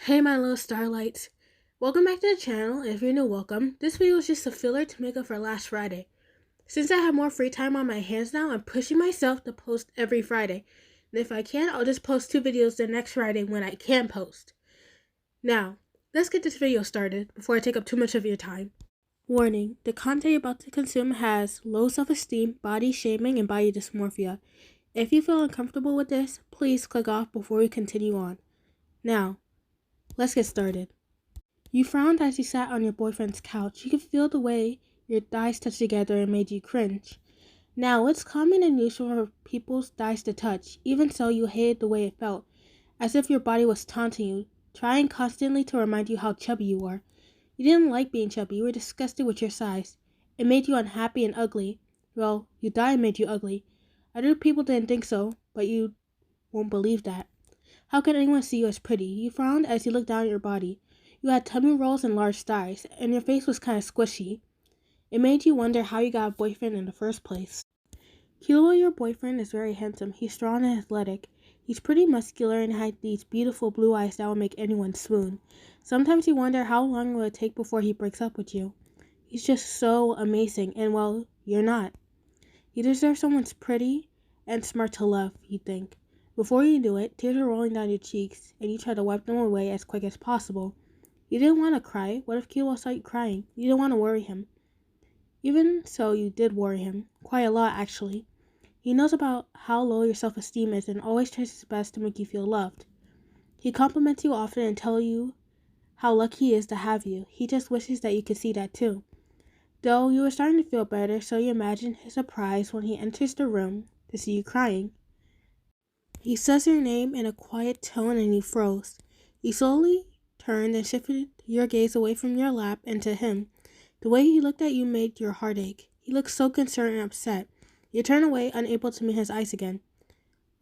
Hey my little starlights, welcome back to the channel. If you're new, welcome. This video is just a filler to make up for last Friday. Since I have more free time on my hands now, I'm pushing myself to post every Friday. And if I can, I'll just post 2 videos the next Friday when I can post. Now, let's get this video started before I take up too much of your time. Warning, the content you're about to consume has low self-esteem, body shaming, and body dysmorphia. If you feel uncomfortable with this, please click off before we continue on. Now, let's get started. You frowned as you sat on your boyfriend's couch. You could feel the way your thighs touched together and made you cringe. Now, it's common and usual for people's thighs to touch. Even so, you hated the way it felt, as if your body was taunting you, trying constantly to remind you how chubby you were. You didn't like being chubby. You were disgusted with your size. It made you unhappy and ugly. Well, you thought it made you ugly. Other people didn't think so, but you won't believe that. How can anyone see you as pretty? You frowned as you looked down at your body. You had tummy rolls and large thighs, and your face was kind of squishy. It made you wonder how you got a boyfriend in the first place. Killua, your boyfriend, is very handsome. He's strong and athletic. He's pretty muscular and had these beautiful blue eyes that will make anyone swoon. Sometimes you wonder how long it will take before he breaks up with you. He's just so amazing, and well, you're not. You deserve someone pretty and smart to love, you think. Before you knew it, tears were rolling down your cheeks, and you tried to wipe them away as quick as possible. You didn't want to cry. What if Killua saw you crying? You didn't want to worry him. Even so, you did worry him. Quite a lot, actually. He knows about how low your self-esteem is and always tries his best to make you feel loved. He compliments you often and tells you how lucky he is to have you. He just wishes that you could see that too. Though you were starting to feel better, so you imagine his surprise when he enters the room to see you crying. He says your name in a quiet tone and you froze. You slowly turned and shifted your gaze away from your lap and to him. The way he looked at you made your heart ache. He looked so concerned and upset. You turned away, unable to meet his eyes again.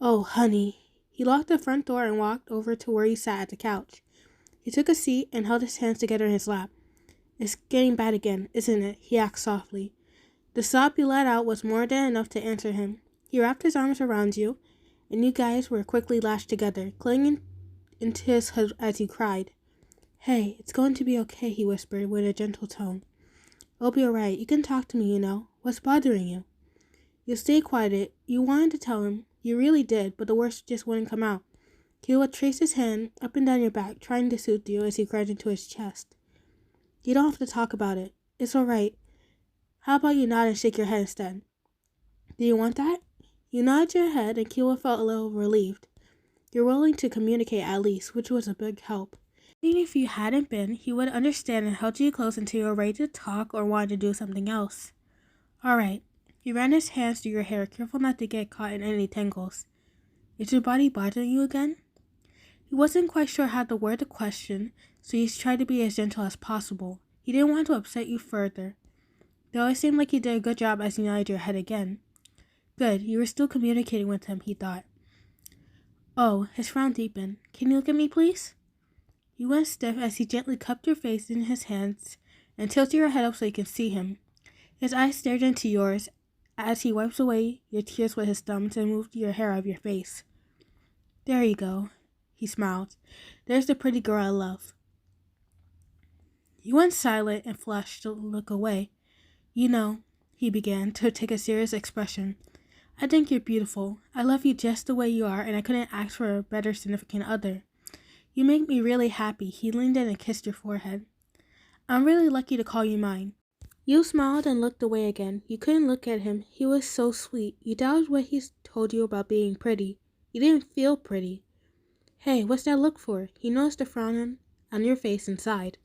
Oh, honey. He locked the front door and walked over to where you sat at the couch. He took a seat and held his hands together in his lap. It's getting bad again, isn't it? He asked softly. The sob you let out was more than enough to answer him. He wrapped his arms around you, and you guys were quickly lashed together, clinging into his hood as you cried. Hey, it's going to be okay, he whispered with a gentle tone. It'll be alright. You can talk to me, you know. What's bothering you? You stayed quiet. You wanted to tell him. You really did, but the words just wouldn't come out. Killua traced his hand up and down your back, trying to soothe you as he cried into his chest. You don't have to talk about it. It's alright. How about you nod and shake your head instead? Do you want that? You nodded your head, and Killua felt a little relieved. You're willing to communicate at least, which was a big help. Even if you hadn't been, he would understand and held you close until you were ready to talk or wanted to do something else. Alright. He ran his hands through your hair, careful not to get caught in any tangles. Is your body bothering you again? He wasn't quite sure how to word the question, so he tried to be as gentle as possible. He didn't want to upset you further. Though it seemed like you did a good job as you nodded your head again. Good, you were still communicating with him, he thought. Oh, his frown deepened. Can you look at me, please? You went stiff as he gently cupped your face in his hands and tilted your head up so you could see him. His eyes stared into yours as he wipes away your tears with his thumbs and moved your hair out of your face. There you go, he smiled. There's the pretty girl I love. You went silent and flushed to look away. You know, he began to take a serious expression. I think you're beautiful. I love you just the way you are, and I couldn't ask for a better significant other. You make me really happy. He leaned in and kissed your forehead. I'm really lucky to call you mine. You smiled and looked away again. You couldn't look at him. He was so sweet. You doubted what he told you about being pretty. You didn't feel pretty. Hey, what's that look for? He noticed the frown on your face and sighed.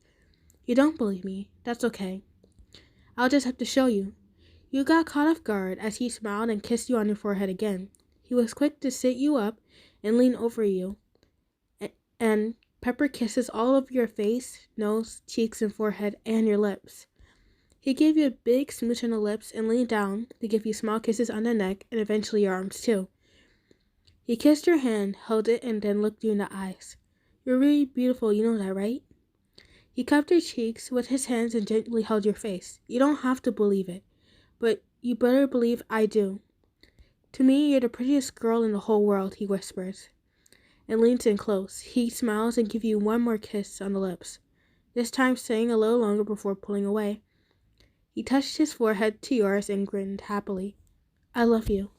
You don't believe me. That's okay. I'll just have to show you. You got caught off guard as he smiled and kissed you on your forehead again. He was quick to sit you up and lean over you, and pepper kisses all over your face, nose, cheeks, and forehead, and your lips. He gave you a big smooch on the lips and leaned down to give you small kisses on the neck and eventually your arms too. He kissed your hand, held it, and then looked you in the eyes. You're really beautiful, you know that, right? He cupped your cheeks with his hands and gently held your face. You don't have to believe it, but you better believe I do. To me, you're the prettiest girl in the whole world, he whispers. and leans in close. He smiles and gives you one more kiss on the lips, this time staying a little longer before pulling away. He touched his forehead to yours and grinned happily. I love you.